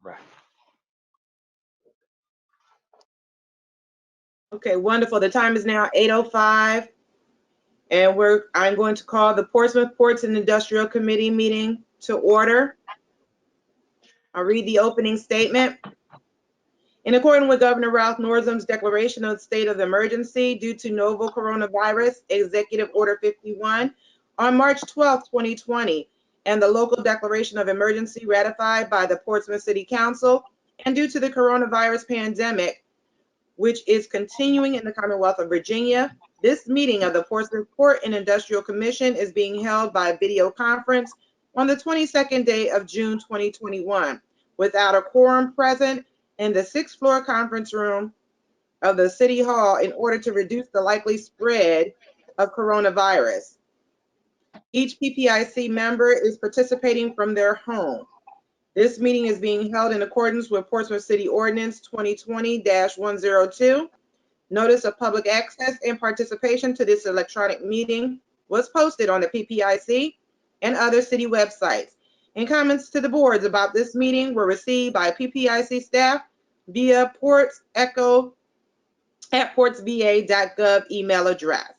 Right. Okay, wonderful. The time is now 8:05, and I'm going to call the Portsmouth Ports and Industrial Committee meeting to order. I'll read the opening statement. In accordance with Governor Ralph Northam's declaration of state of emergency due to novel coronavirus, Executive Order 51, on March 12, 2020, and the local declaration of emergency ratified by the Portsmouth City Council, and due to the coronavirus pandemic, which is continuing in the Commonwealth of Virginia, this meeting of the Portsmouth Port and Industrial Commission is being held by video conference on the 22nd day of June 2021, without a quorum present in the 6th floor conference room of the City Hall in order to reduce the likely spread of coronavirus. Each PPIC member is participating from their home. This meeting is being held in accordance with Portsmouth City Ordinance 2020-102. Notice of public access and participation to this electronic meeting was posted on the PPIC and other city websites. And comments to the boards about this meeting were received by PPIC staff via portsecho@portsva.gov email address.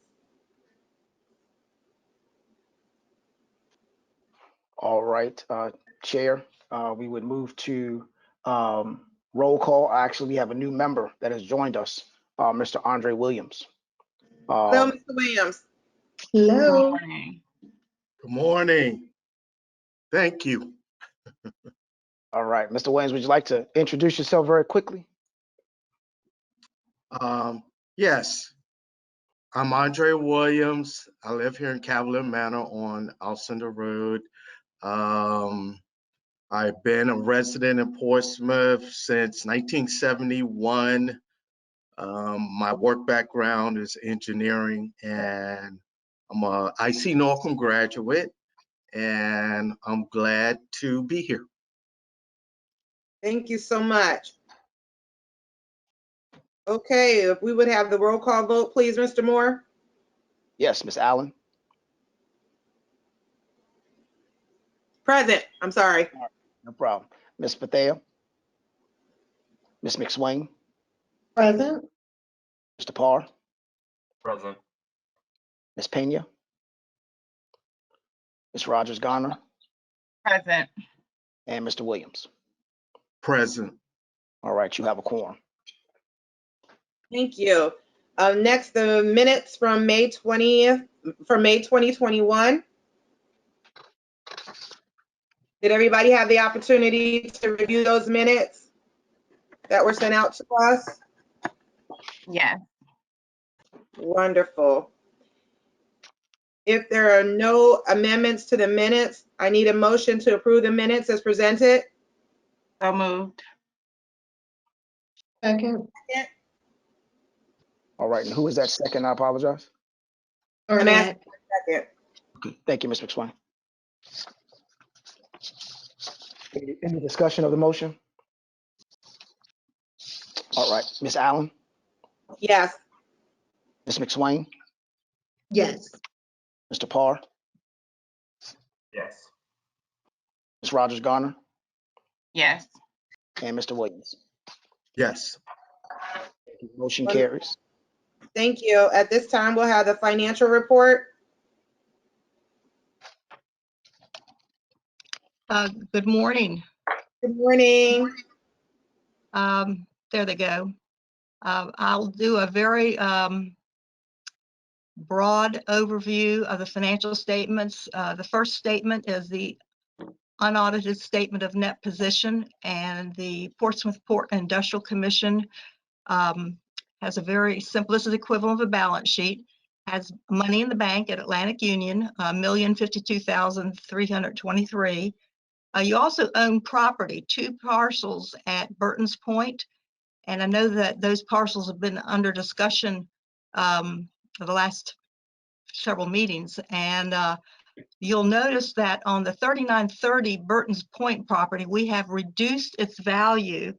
All right, Chair, we would move to roll call. Actually, we have a new member that has joined us, Mr. Andre Williams. Hello, Mr. Williams. Hello. Good morning. Good morning. Thank you. All right, Mr. Williams, would you like to introduce yourself very quickly? Yes, I'm Andre Williams. I live here in Cavalier Manor on Alcindor Road. I've been a resident in Portsmouth since 1971. My work background is engineering, and I'm a IC Norfolk graduate, and I'm glad to be here. Thank you so much. Okay, if we would have the roll call vote, please, Mr. Moore. Yes, Ms. Allen. Present, I'm sorry. No problem. Ms. Bethea. Ms. McSwain. Present. Mr. Parr. Present. Ms. Pena. Ms. Rogers Garner. Present. And Mr. Williams. Present. All right, you have a quorum. Thank you. Next, the minutes from May 2021. Did everybody have the opportunity to review those minutes that were sent out to us? Yes. Wonderful. If there are no amendments to the minutes, I need a motion to approve the minutes as presented. So moved. Second. All right, and who is that second? I apologize. I'm asking for a second. Okay, thank you, Ms. McSwain. Any discussion of the motion? All right, Ms. Allen, Yes. Ms. McSwain, Yes. Mr. Parr, Yes. Ms. Rogers Garner, Yes. and Mr. Williams. Yes. Motion carries. Thank you. At this time, we'll have the financial report. Good morning. Good morning. There they go. I'll do a very broad overview of the financial statements. The first statement is the unaudited statement of net position, and the Portsmouth Port and Industrial Commission has a very simple, this is equivalent of a balance sheet, has money in the bank at Atlantic Union, $1,052,323. You also own property, 2 parcels at Burton's Point, and I know that those parcels have been under discussion for the last several meetings, and you'll notice that on the 3930 Burton's Point property, we have reduced its value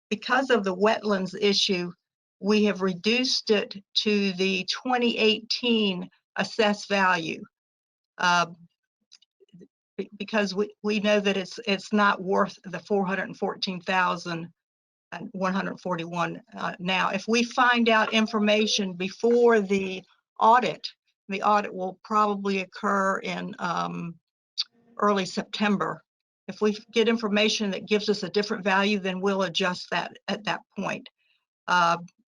because of the wetlands issue. We have reduced it to the 2018 assessed value. because we know that it's not worth the 414,141 now. If we find out information before the audit will probably occur in early September. If we get information that gives us a different value, then we'll adjust that at that point.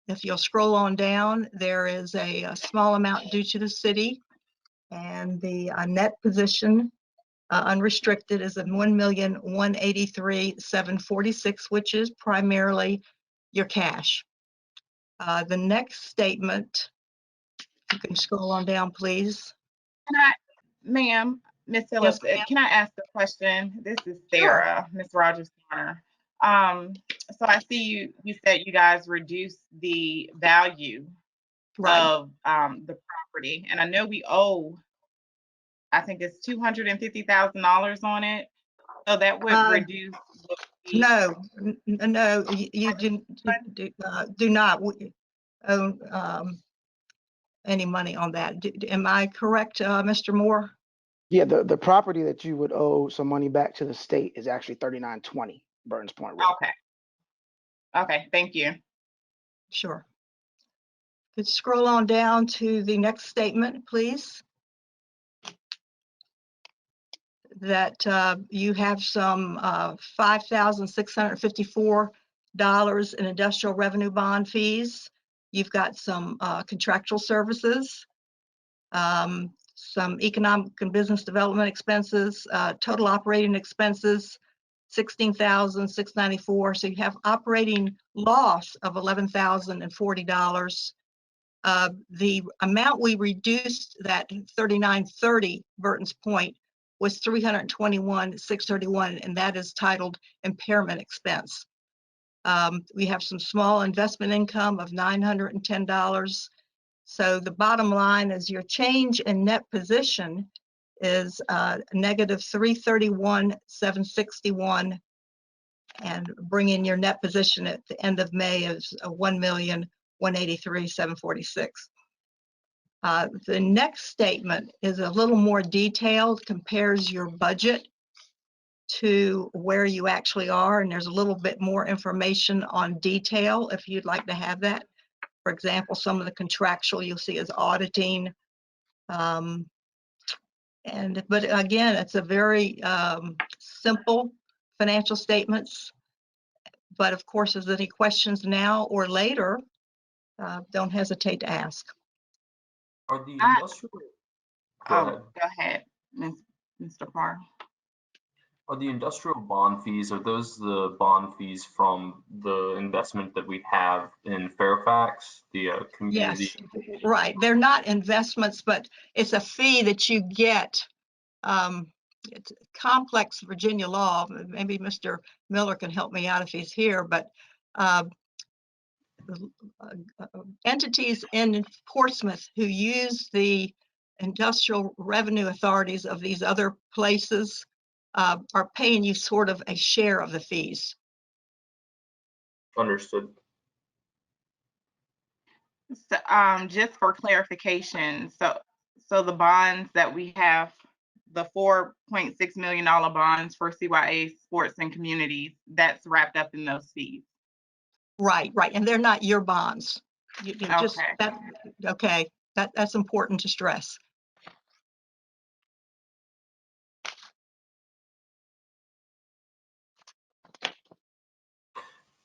If you'll scroll on down, there is a small amount due to the city, and the net position unrestricted is of $1,183,746, which is primarily your cash. The next statement, you can scroll on down, please. Ma'am, Ms. Phillips, Yes, can I ask a question? This is Sure. Sarah, Ms. Rogers Garner. So I see you said you guys reduced the value Right. of the property, and I know we owe, I think it's $250,000 on it. So that would reduce what we No, you do not own any money on that. Am I correct, Mr. Moore? Yeah, the property that you would owe some money back to the state is actually 3920 Burns Point Road. Okay. Okay, thank you. Sure. Could scroll on down to the next statement, please. That you have some $5,654 in industrial revenue bond fees. You've got some contractual services, some economic and business development expenses, total operating expenses, $16,694. So you have operating loss of $11,040. The amount we reduced that 3930 Burton's Point was $321,631, and that is titled impairment expense. We have some small investment income of $910. So the bottom line is your change in net position is negative $331,761, and bringing your net position at the end of May is $1,183,746. The next statement is a little more detailed, compares your budget to where you actually are, and there's a little bit more information on detail if you'd like to have that. For example, some of the contractual you'll see is auditing. But again, it's a very simple financial statements. But of course, if there's any questions now or later, don't hesitate to ask. Are the industrial, Go ahead, Mr. Parr. Are the industrial bond fees, are those the bond fees from the investment that we have in Fairfax, the community? Yes, right. They're not investments, but it's a fee that you get. It's complex Virginia law. Maybe Mr. Miller can help me out if he's here, but entities in Portsmouth who use the industrial revenue authorities of these other places are paying you sort of a share of the fees. Understood. So, just for clarification, so the bonds that we have, the $4.6 million bonds for CYA Sports and Communities, that's wrapped up in those fees. Right, and they're not your bonds. You just Okay. that. Okay, that's important to stress.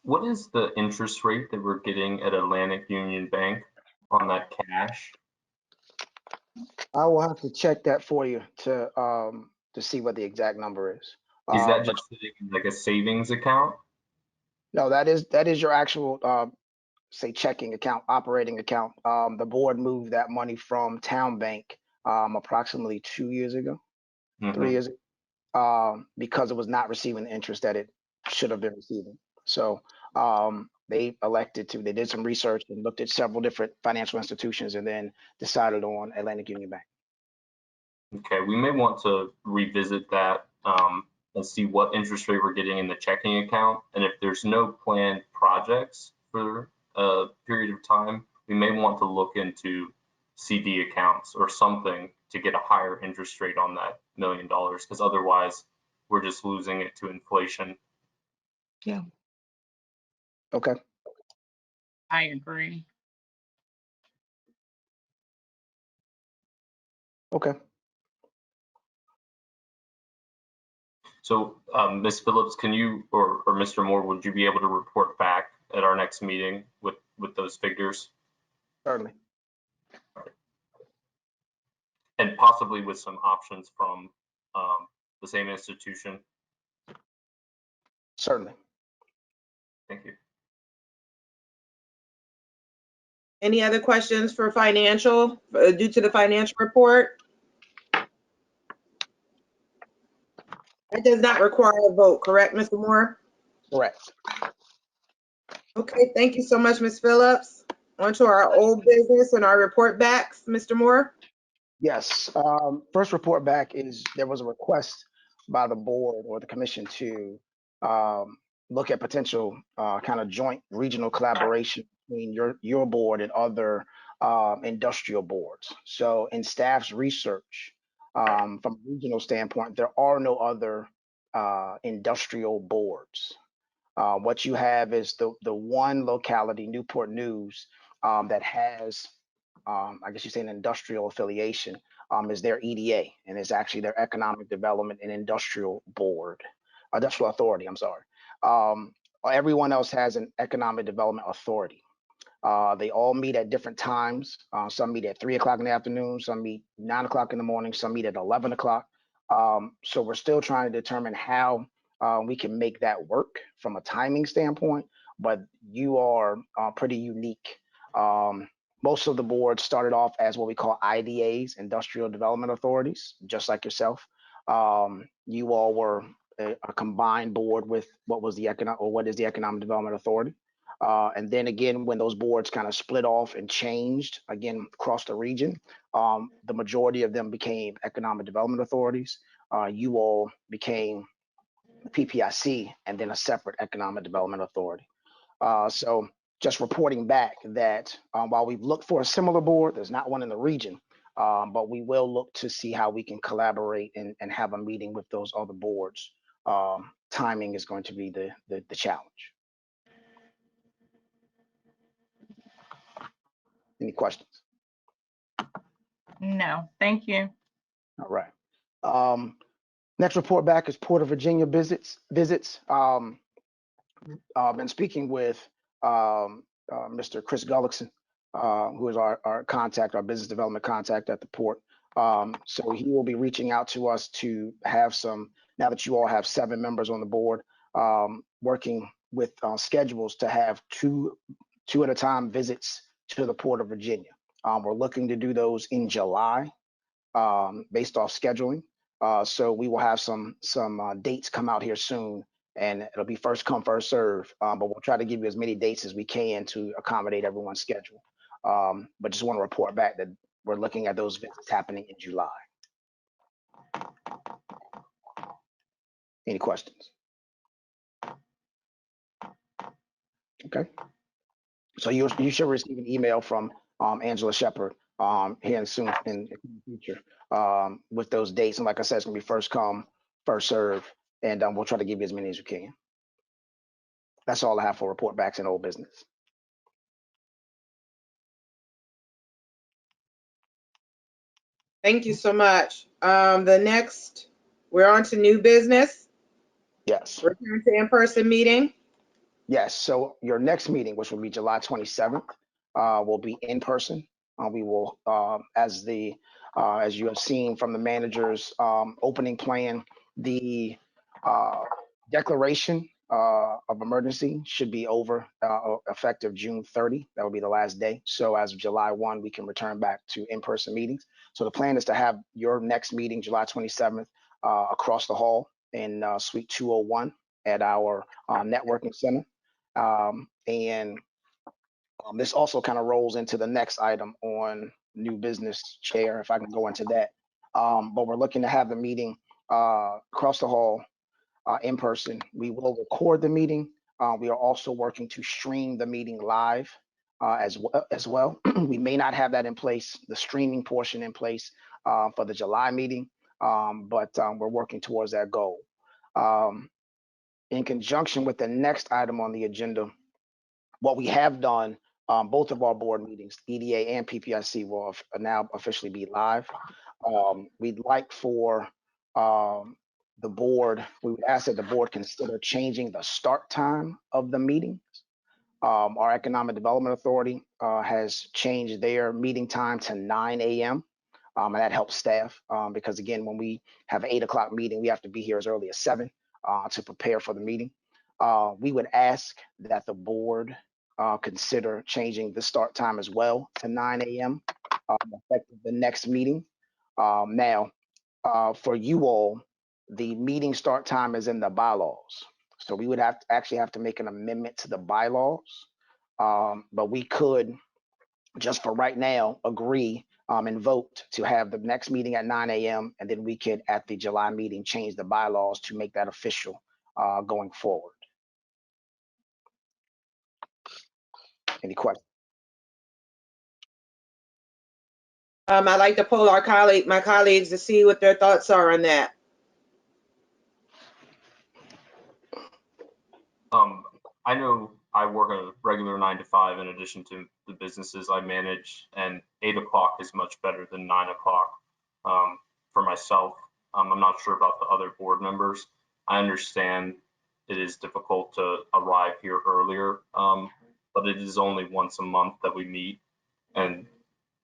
What is the interest rate that we're getting at Atlantic Union Bank on that cash? I will have to check that for you to see what the exact number is. Is that just sitting in like a savings account? No, that is your actual say checking account, operating account. The board moved that money from Town Bank approximately 2 years ago, 3 years ago, because it was not receiving the interest that it should have been receiving. So they did some research and looked at several different financial institutions and then decided on Atlantic Union Bank. Okay, we may want to revisit that and see what interest rate we're getting in the checking account. And if there's no planned projects for a period of time, we may want to look into CD accounts or something to get a higher interest rate on that $1 million, because otherwise we're just losing it to inflation. Yeah. Okay. I agree. Okay. So Ms. Phillips, can you, or Mr. Moore, would you be able to report back at our next meeting with those figures? Certainly. And possibly with some options from the same institution? Certainly. Thank you. Any other questions for financial, due to the financial report? That does not require a vote, correct, Mr. Moore? Correct. Okay, thank you so much, Ms. Phillips. On to our old business and our report backs, Mr. Moore. Yes. First report back is there was a request by the board or the commission to look at potential kind of joint regional collaboration between your board and other industrial boards. So in staff's research, from a regional standpoint, there are no other industrial boards. What you have is the one locality, Newport News, that has, I guess you say, an industrial affiliation, is their EDA, and it's actually their Economic Development and Industrial Authority. I'm sorry. Everyone else has an Economic Development Authority. They all meet at different times. Some meet at 3 o'clock in the afternoon, some meet 9 o'clock in the morning, some meet at 11 o'clock. So we're still trying to determine how we can make that work from a timing standpoint, but you are pretty unique. Most of the boards started off as what we call IDAs, Industrial Development Authorities, just like yourself. You all were a combined board with what is the Economic Development Authority. And then again, when those boards kind of split off and changed again across the region, the majority of them became Economic Development Authorities. You all became PPIC and then a separate Economic Development Authority. So just reporting back that while we've looked for a similar board, there's not one in the region, but we will look to see how we can collaborate and have a meeting with those other boards. Timing is going to be the challenge. Any questions? No, thank you. All right. Next report back is Port of Virginia visits. Been speaking with Mr. Chris Gullickson, who is our contact, our business development contact at the port. So he will be reaching out to us to have some, now that you all have 7 members on the board, working with schedules to have two at a time visits to the Port of Virginia. We're looking to do those in July, based off scheduling. So we will have some dates come out here soon, and it'll be first come, first serve. But we'll try to give you as many dates as we can to accommodate everyone's schedule. But just want to report back that we're looking at those visits happening in July. Any questions? Okay. So you should receive an email from Angela Shepard here soon in the future with those dates. And like I said, it's gonna be first come, first serve, and we'll try to give you as many as we can. That's all I have for report backs in old business. Thank you so much. The next, we're on to new business. Yes. Return to in-person meeting. Yes. So your next meeting, which will be July 27th, will be in person. We will, as you have seen from the manager's opening plan, the declaration of emergency should be over effective June 30. That will be the last day. So as of July 1, we can return back to in-person meetings. So the plan is to have your next meeting July 27th across the hall in Suite 201 at our networking center. And this also kind of rolls into the next item on new business, Chair, if I can go into that. But we're looking to have the meeting across the hall in person. We will record the meeting. We are also working to stream the meeting live as well. We may not have that in place, the streaming portion in place, for the July meeting, but we're working towards that goal. In conjunction with the next item on the agenda, what we have done, both of our board meetings, EDA and PPIC, will now officially be live. We'd like for the board, we would ask that the board consider changing the start time of the meetings. Our Economic Development Authority has changed their meeting time to 9 a.m. And that helps staff because, again, when we have an 8 o'clock meeting, we have to be here as early as 7 to prepare for the meeting. We would ask that the board consider changing the start time as well to 9 a.m. Effective the next meeting. Now, for you all, the meeting start time is in the bylaws. So we would actually have to make an amendment to the bylaws. But we could, just for right now, agree and vote to have the next meeting at 9 a.m. And then we could, at the July meeting, change the bylaws to make that official going forward. Any questions? I'd like to poll my colleagues to see what their thoughts are on that. I know I work a regular 9 to 5 in addition to the businesses I manage, and 8 o'clock is much better than 9 o'clock for myself. I'm not sure about the other board members. I understand it is difficult to arrive here earlier, but it is only once a month that we meet, and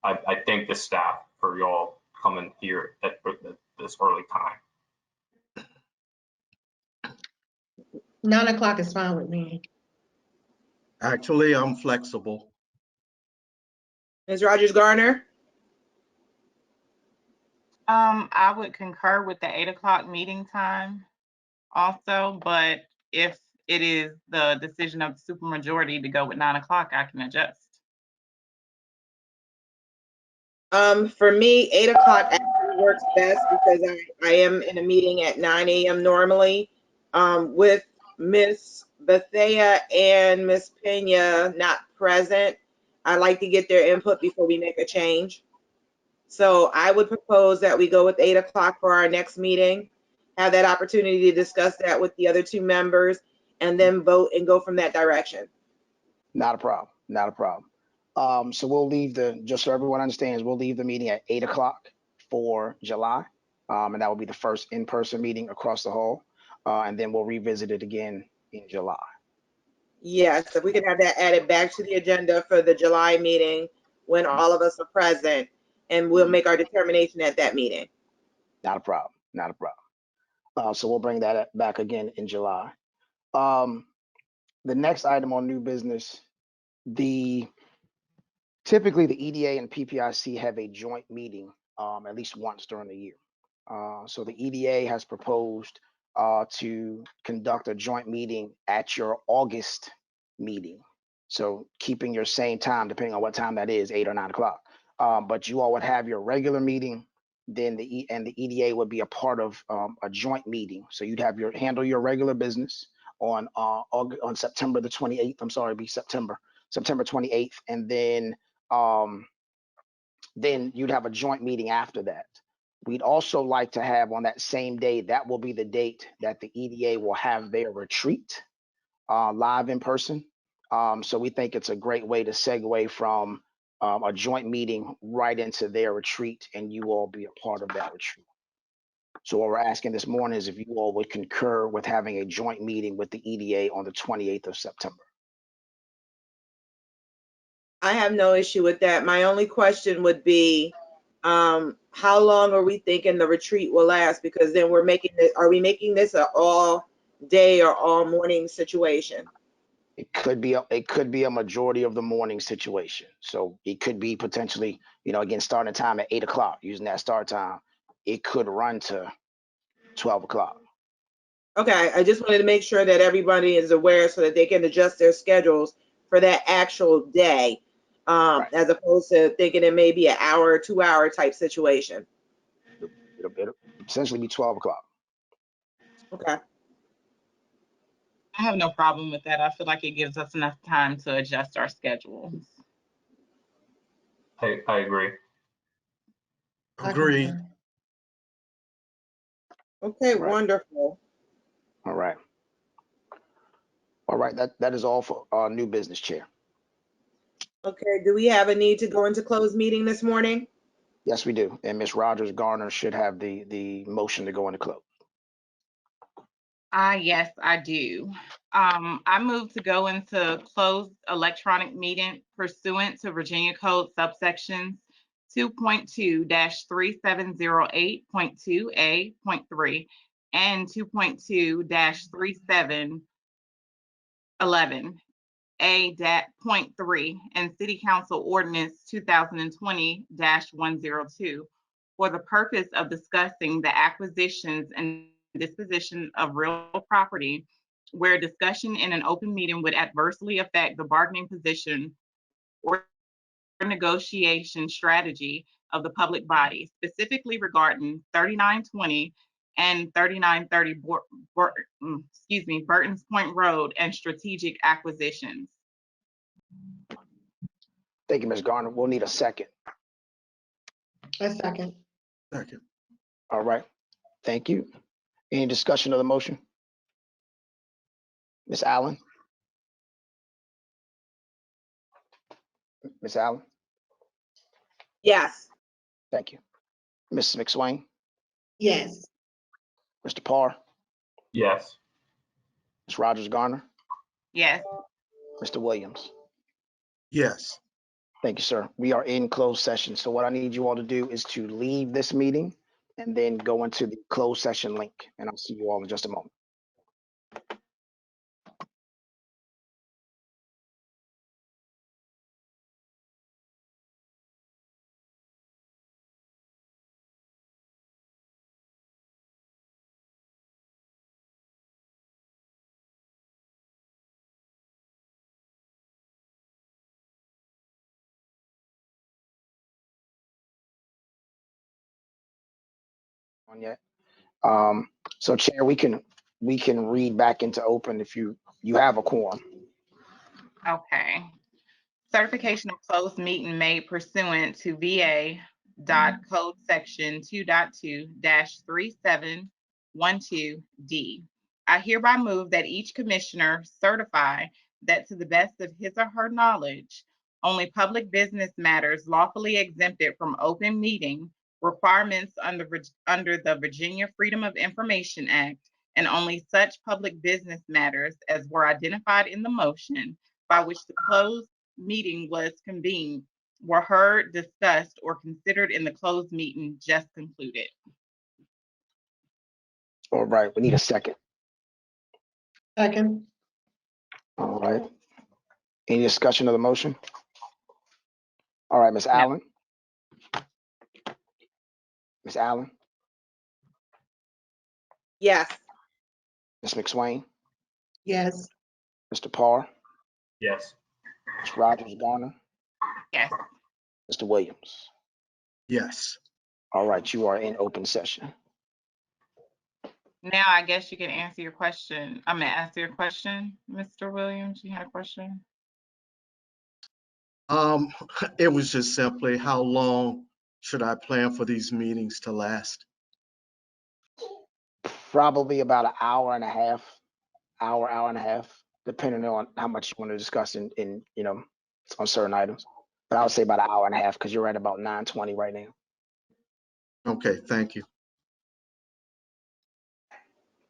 I thank the staff for y'all coming here at this early time. 9 o'clock is fine with me. Actually, I'm flexible. Ms. Rogers Garner? I would concur with the 8 o'clock meeting time also, but if it is the decision of the supermajority to go with 9 o'clock, I can adjust. For me, 8 o'clock actually works best because I am in a meeting at 9 a.m. normally. With Miss Bethea and Miss Pena not present, I like to get their input before we make a change. So I would propose that we go with 8 o'clock for our next meeting, have that opportunity to discuss that with the other two members, and then vote and go from that direction. Not a problem. Not a problem. So we'll leave just so everyone understands, we'll leave the meeting at 8 o'clock for July. And that will be the first in-person meeting across the hall. And then we'll revisit it again in July. Yes, if we can have that added back to the agenda for the July meeting when all of us are present, and we'll make our determination at that meeting. Not a problem. Not a problem. So we'll bring that back again in July. The next item on new business, typically the EDA and PPIC have a joint meeting at least once during the year. So the EDA has proposed to conduct a joint meeting at your August meeting. So keeping your same time, depending on what time that is, 8 or 9 o'clock. But you all would have your regular meeting, then the EDA would be a part of a joint meeting. So you'd have handle your regular business on September the 28th. I'm sorry, it'd be September 28th, and then you'd have a joint meeting after that. We'd also like to have on that same day, that will be the date that the EDA will have their retreat live in person. So we think it's a great way to segue from a joint meeting right into their retreat, and you all be a part of that retreat. So what we're asking this morning is if you all would concur with having a joint meeting with the EDA on the 28th of September. I have no issue with that. My only question would be, how long are we thinking the retreat will last? Because then are we making this an all day or all morning situation? It could be a majority of the morning situation. So it could be potentially, again, starting time at 8 o'clock, using that start time. It could run to 12 o'clock. Okay, I just wanted to make sure that everybody is aware so that they can adjust their schedules for that actual day, Right. as opposed to thinking it may be an hour or 2 hour type situation. It'll essentially be 12 o'clock. Okay. I have no problem with that. I feel like it gives us enough time to adjust our schedules. I agree. I Agree. concur. Okay, Right. wonderful. All right. All right, that is all for new business, Chair. Okay, do we have a need to go into closed meeting this morning? Yes, we do. And Ms. Rogers Garner should have the motion to go into close. Yes, I do. I move to go into closed electronic meeting pursuant to Virginia Code subsections 2.2-3708.2A.3 and 2.2-3711A.3 and City Council Ordinance 2020-102 for the purpose of discussing the acquisitions and disposition of real property where discussion in an open meeting would adversely affect the bargaining position or negotiation strategy of the public body, specifically regarding 3920 and 3930 Burton's Point Road and strategic acquisitions. Thank you, Ms. Garner. We'll need a second. A second. Second. All right. Thank you. Any discussion of the motion? Ms. Allen? Ms. Allen? Yes. Thank you. Ms. McSwain? Yes. Mr. Parr? Yes. Ms. Rogers Garner? Yes. Mr. Williams? Yes. Thank you, sir. We are in closed session. So what I need you all to do is to leave this meeting and then go into the closed session link. And I'll see you all in just a moment. On yet. So Chair, we can read back into open if you have a quorum. Okay. Certification of closed meeting made pursuant to VA.Code Section 2.2-3712D. I hereby move that each commissioner certify that to the best of his or her knowledge, only public business matters lawfully exempted from open meeting requirements under the Virginia Freedom of Information Act, and only such public business matters as were identified in the motion by which the closed meeting was convened were heard, discussed, or considered in the closed meeting just concluded. All right, we need a second. Second. All right. Any discussion of the motion? All right, Ms. Allen. Ms. Allen, Yes. Ms. McSwain, Yes. Mr. Parr, Yes. Ms. Rogers Garner, Yes. Mr. Williams. Yes. All right, you are in open session. Now I guess you can answer your question. I'm gonna answer your question, Mr. Williams. You had a question? It was just simply, how long should I plan for these meetings to last? Probably about an hour and a half, hour and a half, depending on how much you want to discuss in on certain items. But I would say about an hour and a half because you're at about 9:20 right now. Okay, thank you.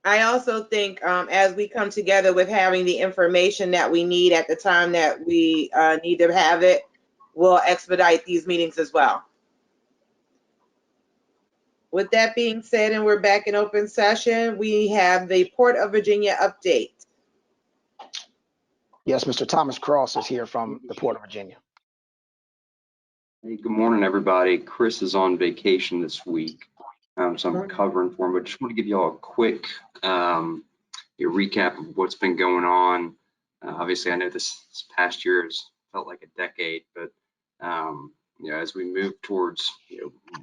I also think as we come together with having the information that we need at the time that we need to have it, we'll expedite these meetings as well. With that being said, and we're back in open session, we have the Port of Virginia update. Yes, Mr. Thomas Cross is here from the Port of Virginia. Hey, good morning, everybody. Chris is on vacation this week, so I'm covering for him, but just want to give you all a quick recap of what's been going on. Obviously, I know this past year has felt like a decade, but as we move towards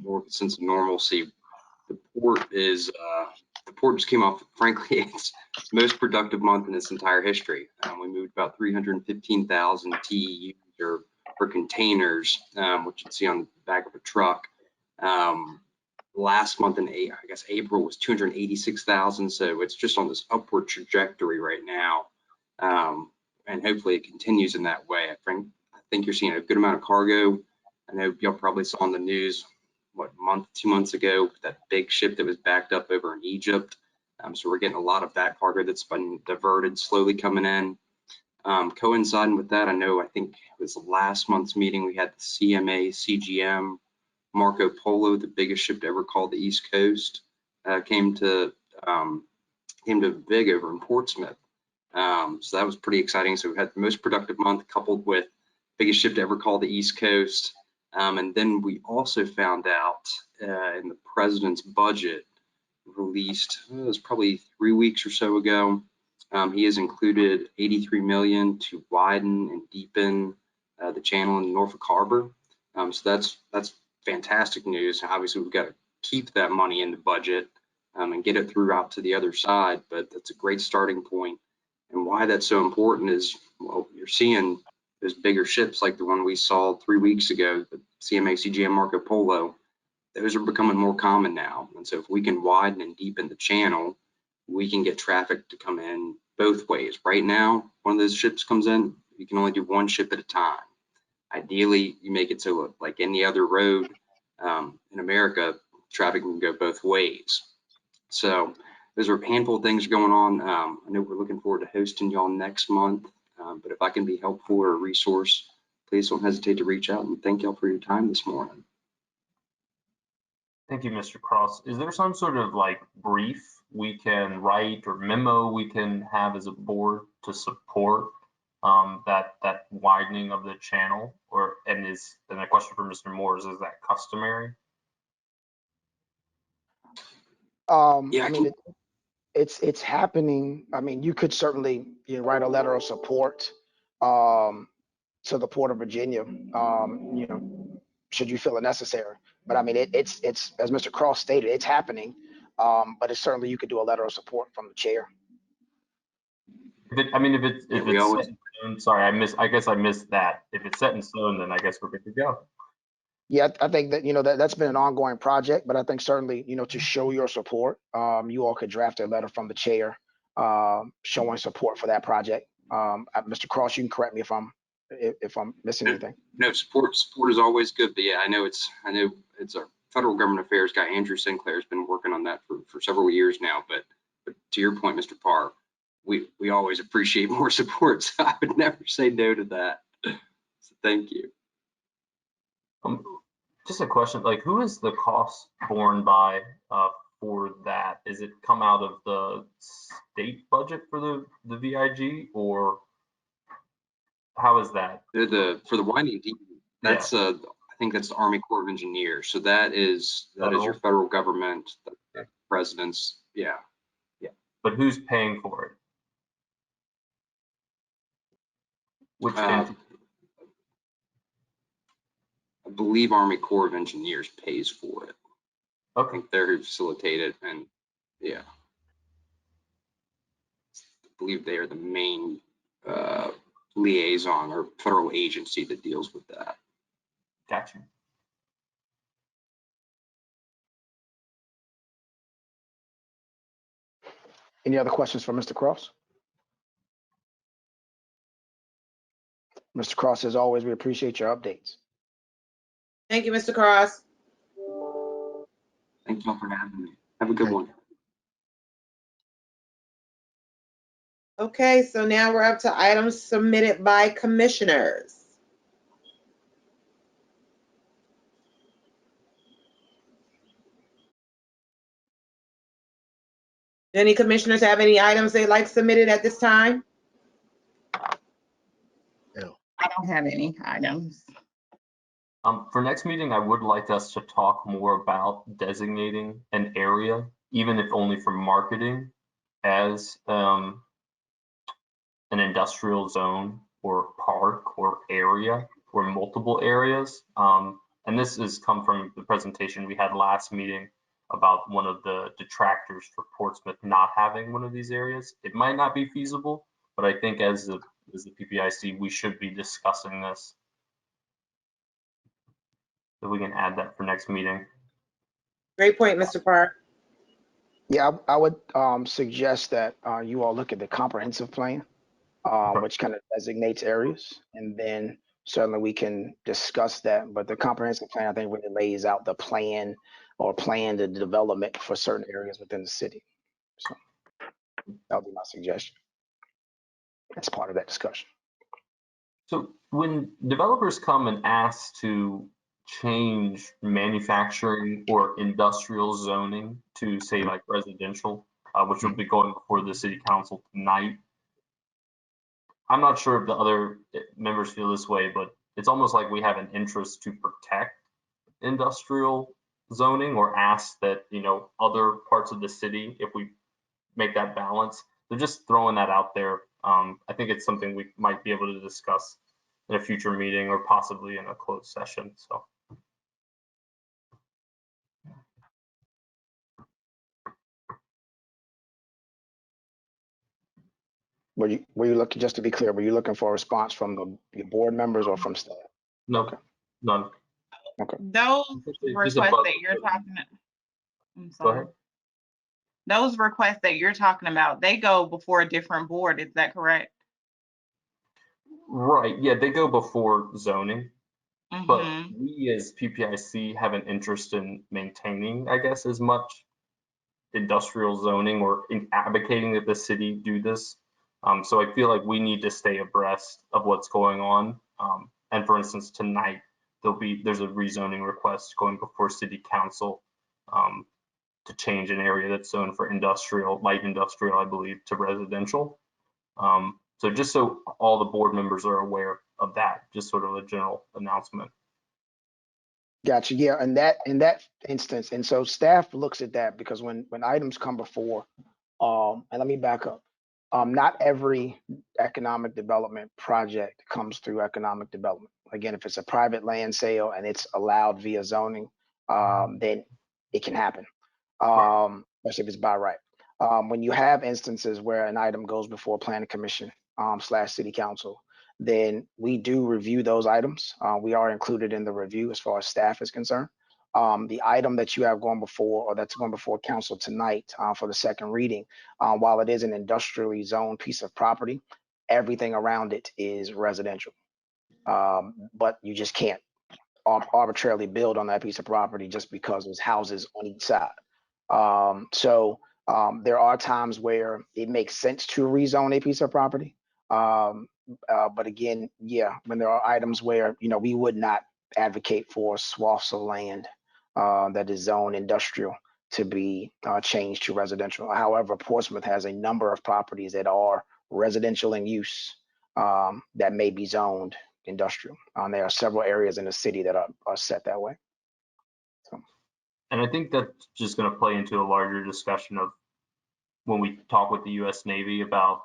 more of a sense of normalcy, the port just came off, frankly, its most productive month in its entire history. We moved about 315,000 TEUs or containers, which you'd see on the back of a truck. Last month in April was 286,000. So it's just on this upward trajectory right now. And hopefully it continues in that way. I think you're seeing a good amount of cargo. I know y'all probably saw on the news, what, month, 2 months ago, that big ship that was backed up over in Egypt. So we're getting a lot of that cargo that's been diverted, slowly coming in. Coinciding with that, I think it was last month's meeting, we had the CMA, CGM, Marco Polo, the biggest ship to ever call the East Coast, came to Vig over in Portsmouth. So that was pretty exciting. So we had the most productive month coupled with biggest ship to ever call the East Coast. And then we also found out in the president's budget released, it was probably 3 weeks or so ago, he has included 83 million to widen and deepen the channel in Norfolk Harbor. So that's fantastic news. Obviously, we've got to keep that money in the budget and get it throughout to the other side, but that's a great starting point. And why that's so important is, well, you're seeing those bigger ships like the one we saw 3 weeks ago, the CMA, CGM, Marco Polo, those are becoming more common now. And so if we can widen and deepen the channel, we can get traffic to come in both ways. Right now, one of those ships comes in, you can only do one ship at a time. Ideally, you make it so like any other road in America, traffic can go both ways. So those are a handful of things going on. I know we're looking forward to hosting y'all next month, but if I can be helpful or a resource, please don't hesitate to reach out, and thank y'all for your time this morning. Thank you, Mr. Cross. Is there some sort of like brief we can write or memo we can have as a board to support that widening of the channel? And a question for Mr. Moores, is that customary? Yeah, I mean, it's happening. I mean, you could certainly write a letter of support to the Port of Virginia, should you feel it necessary. But I mean, it's as Mr. Cross stated, it's happening. But it's certainly, you could do a letter of support from the chair. If it's set in stone, sorry, I guess I missed that. If it's set in stone, then I guess we're good to go. Yeah, I think that that's been an ongoing project, but I think certainly, to show your support, you all could draft a letter from the chair showing support for that project. Mr. Cross, you can correct me if I'm missing anything. No, support is always good, but yeah, I know it's our federal government affairs guy, Andrew Sinclair, has been working on that for several years now. But to your point, Mr. Parr, we always appreciate more support, so I would never say no to that. So thank you. Just a question, like, who is the cost borne by for that? Is it come out of the state budget for the VIG, or how is that? For the winding deep, that's I think that's the Army Corps of Engineers. So that is your federal government, the president's, yeah. But who's paying for it? Which entity? I believe Army Corps of Engineers pays for it. Okay. I think they're who facilitate it, and yeah, I believe they are the main liaison or federal agency that deals with that. Gotcha. Any other questions for Mr. Cross? Mr. Cross, as always, we appreciate your updates. Thank you, Mr. Cross. Thank you for having me. Have a good one. Okay, so now we're up to items submitted by commissioners. Any commissioners have any items they'd like submitted at this time? I don't have any items. For next meeting, I would like us to talk more about designating an area, even if only for marketing, as an industrial zone or park or area or multiple areas. And this has come from the presentation we had last meeting about one of the detractors for Portsmouth not having one of these areas. It might not be feasible, but I think as the PPIC, we should be discussing this. So we can add that for next meeting. Great point, Mr. Park. Yeah, I would suggest that you all look at the comprehensive plan, which kind of designates areas, and then certainly we can discuss that. But the comprehensive plan, I think, really lays out the plan or plan the development for certain areas within the city. So that would be my suggestion as part of that discussion. So when developers come and ask to change manufacturing or industrial zoning to say like residential, which will be going before the city council tonight, I'm not sure if the other members feel this way, but it's almost like we have an interest to protect industrial zoning or ask that, you know, other parts of the city, if we make that balance. They're just throwing that out there. I think it's something we might be able to discuss in a future meeting or possibly in a closed session. So. Were you looking, just to be clear, were you looking for a response from your board members or from staff? No, Okay. none. Okay. Those Just requests above- that you're talking about, I'm Go sorry. ahead. Those requests that you're talking about, they go before a different board, is that correct? Right, yeah, they go before zoning, but Mhm. we as PPIC have an interest in maintaining, I guess, as much industrial zoning or in advocating that the city do this. So I feel like we need to stay abreast of what's going on. And for instance, tonight, there's a rezoning request going before city council to change an area that's zoned for industrial, light industrial, I believe, to residential. So just so all the board members are aware of that, just sort of a general announcement. Gotcha. Yeah, in that instance, and so staff looks at that because when items come before, and let me back up. Not every economic development project comes through economic development. Again, if it's a private land sale and it's allowed via zoning, then it can happen. Especially if it's by right. When you have instances where an item goes before planning commission / city council, then we do review those items. We are included in the review as far as staff is concerned. The item that you have going before, or that's going before council tonight for the second reading, while it is an industrially zoned piece of property, everything around it is residential. But you just can't arbitrarily build on that piece of property just because there's houses on each side. There are times where it makes sense to rezone a piece of property. But again, yeah, when there are items where, you know, we would not advocate for swaths of land that is zoned industrial to be changed to residential. However, Portsmouth has a number of properties that are residential in use that may be zoned industrial. There are several areas in the city that are set that way. So. And I think that's just going to play into a larger discussion of when we talk with the U.S. Navy about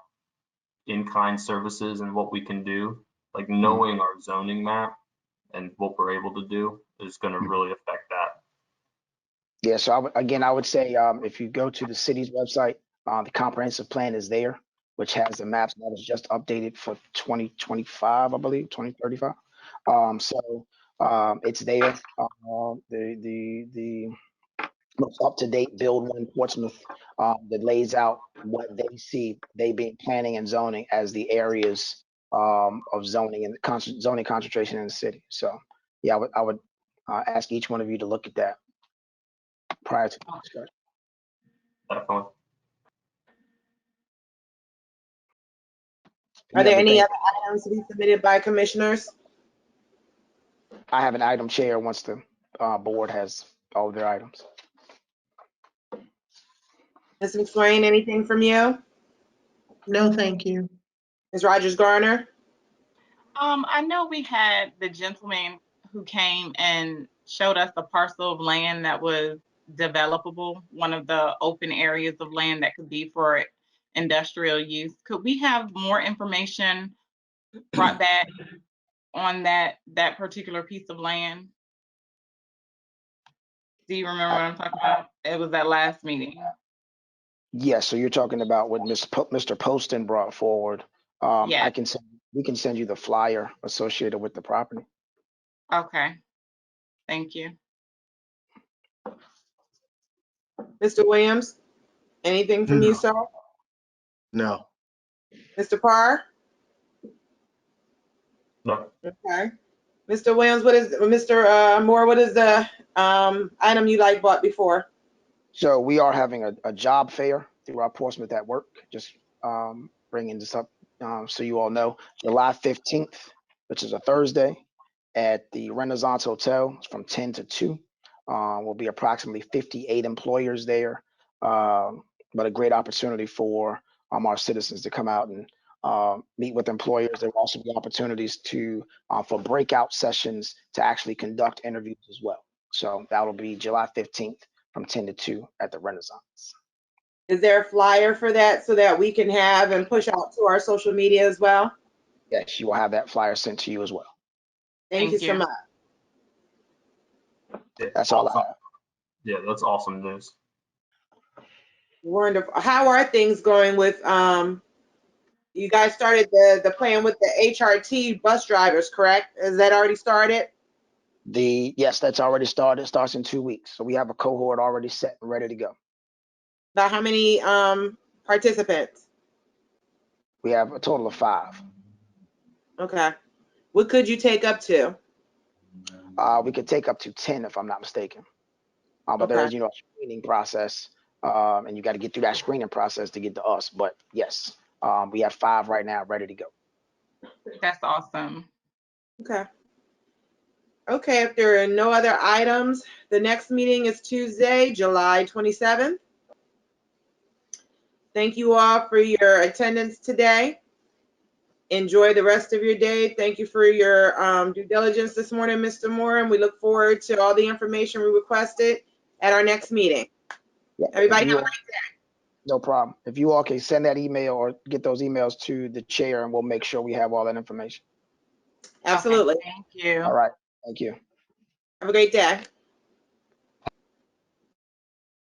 in-kind services and what we can do. Like knowing our zoning map and what we're able to do is going to really affect that. Yeah, so I would say if you go to the city's website, the comprehensive plan is there, which has the maps that was just updated for 2025, I believe, 2035. It's there. The most up-to-date Build One Portsmouth that lays out what they see they being planning and zoning as the areas of zoning and zoning concentration in the city. So yeah, I would ask each one of you to look at that prior to the discussion. Definitely. Are there any other items to be submitted by commissioners? I have an item chair once the board has all of their items. Ms. McSwain, anything from you? No, thank you. Ms. Rogers Garner? I know we had the gentleman who came and showed us a parcel of land that was developable, one of the open areas of land that could be for industrial use. Could we have more information brought back on that particular piece of land? Do you remember what I'm talking about? It was that last meeting. Yes, so you're talking about what Mr. Poston brought forward. Yeah. We can send you the flyer associated with the property. Okay. Thank you. Mr. Williams, anything from you, No. sir? No. Mr. Parr? No. Okay. Mr. Williams, Mr. Moore, what is the item you like bought before? So we are having a job fair through our Portsmouth at Work. Just bringing this up so you all know. July 15th, which is a Thursday, at the Renaissance Hotel from 10 to 2. Will be approximately 58 employers there, but a great opportunity for our citizens to come out and meet with employers. There will also be opportunities to for breakout sessions to actually conduct interviews as well. So that will be July 15th from 10 to 2 at the Renaissance. Is there a flyer for that so that we can have and push out to our social media as well? Yes, you will have that flyer sent to you as well. Thank you so much. Yeah, That's all I awesome. have. Yeah, that's awesome news. Wonderful. How are things going with you guys started the plan with the HRT bus drivers, correct? Is that already started? Yes, that's already started. It starts in 2 weeks. So we have a cohort already set and ready to go. About how many participants? We have a total of 5. Okay. What could you take up to? We could take up to 10 if I'm not mistaken. But there Okay. is, a screening process, and you got to get through that screening process to get to us. But yes, we have 5 right now ready to go. That's awesome. Okay. Okay, if there are no other items, the next meeting is Tuesday, July 27th. Thank you all for your attendance today. Enjoy the rest of your day. Thank you for your due diligence this morning, Mr. Moore, and we look forward to all the information we requested at our next meeting. Yeah, Everybody have a great day. no problem. If you all can send that email or get those emails to the chair, and we'll make sure we have all that information. Absolutely. Okay, thank you. All right. Thank you. Have a great day.